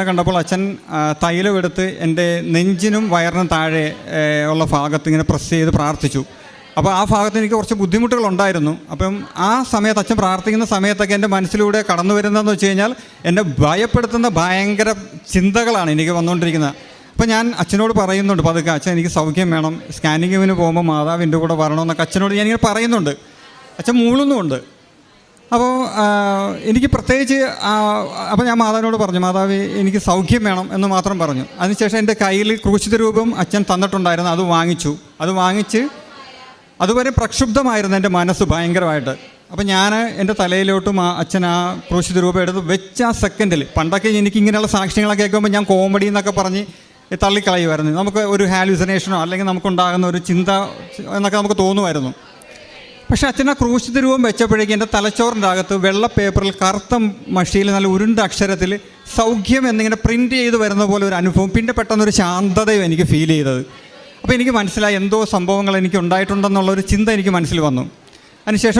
കണ്ടപ്പോൾ അച്ഛൻ തൈലമെടുത്ത് എൻ്റെ നെഞ്ചിനും വയറിനും താഴെ ഉള്ള ഭാഗത്ത് ഇങ്ങനെ പ്രസ് ചെയ്ത് പ്രാർത്ഥിച്ചു. അപ്പോൾ ആ ഭാഗത്ത് എനിക്ക് കുറച്ച് ബുദ്ധിമുട്ടുകളുണ്ടായിരുന്നു. അപ്പം ആ സമയത്ത് അച്ഛൻ പ്രാർത്ഥിക്കുന്ന സമയത്തൊക്കെ എൻ്റെ മനസ്സിലൂടെ കടന്നു വരുന്നതെന്ന് വെച്ച് കഴിഞ്ഞാൽ എന്നെ ഭയപ്പെടുത്തുന്ന ഭയങ്കര ചിന്തകളാണ് എനിക്ക് വന്നുകൊണ്ടിരിക്കുന്നത്. അപ്പോൾ ഞാൻ അച്ഛനോട് പറയുന്നുണ്ട് പതുക്കെ, അച്ഛൻ എനിക്ക് സൗഖ്യം വേണം, സ്കാനിങ്ങിന് പോകുമ്പോൾ മാതാവിൻ്റെ കൂടെ വരണമെന്നൊക്കെ അച്ഛനോട് ഞാനിങ്ങനെ പറയുന്നുണ്ട്. അച്ഛൻ മൂളുന്നുമുണ്ട്. അപ്പോൾ എനിക്ക് പ്രത്യേകിച്ച് അപ്പോൾ ഞാൻ മാതാവിനോട് പറഞ്ഞു, മാതാവ് എനിക്ക് സൗഖ്യം വേണം എന്ന് മാത്രം പറഞ്ഞു. അതിനുശേഷം എൻ്റെ കയ്യിൽ ക്രൂശിത രൂപം അച്ഛൻ തന്നിട്ടുണ്ടായിരുന്നു, അത് വാങ്ങിച്ച് അതുവരെ പ്രക്ഷുബ്ധമായിരുന്നു എൻ്റെ മനസ്സ് ഭയങ്കരമായിട്ട്. അപ്പോൾ ഞാൻ എൻ്റെ തലയിലോട്ടും അച്ഛൻ ആ ക്രൂശിത രൂപം എടുത്ത് വെച്ച ആ സെക്കൻഡിൽ, പണ്ടൊക്കെ എനിക്ക് ഇങ്ങനെയുള്ള സാക്ഷ്യങ്ങളൊക്കെ കേൾക്കുമ്പോൾ ഞാൻ കോമഡി എന്നൊക്കെ പറഞ്ഞ് തള്ളിക്കളയുമായിരുന്നു. നമുക്ക് ഒരു ഹാലുസിനേഷനോ അല്ലെങ്കിൽ നമുക്കുണ്ടാകുന്ന ഒരു ചിന്ത എന്നൊക്കെ നമുക്ക് തോന്നുമായിരുന്നു. പക്ഷേ അച്ഛൻ ആ ക്രൂശിത രൂപം വെച്ചപ്പോഴേക്കും എൻ്റെ തലച്ചോറിൻ്റെ അകത്ത് വെള്ള പേപ്പറിൽ കറുത്ത മഷിയിൽ നല്ല ഉരുണ്ട അക്ഷരത്തിൽ സൗഖ്യം എന്നിങ്ങനെ പ്രിൻ്റ് ചെയ്ത് വരുന്ന പോലെ ഒരു അനുഭവം, പിന്നെ പെട്ടെന്നൊരു ശാന്തതയും എനിക്ക് ഫീൽ ചെയ്തത്. അപ്പോൾ എനിക്ക് മനസ്സിലായി എന്തോ സംഭവങ്ങൾ എനിക്ക് ഉണ്ടായിട്ടുണ്ടെന്നുള്ളൊരു ചിന്ത എനിക്ക് മനസ്സിൽ വന്നു. അതിനുശേഷം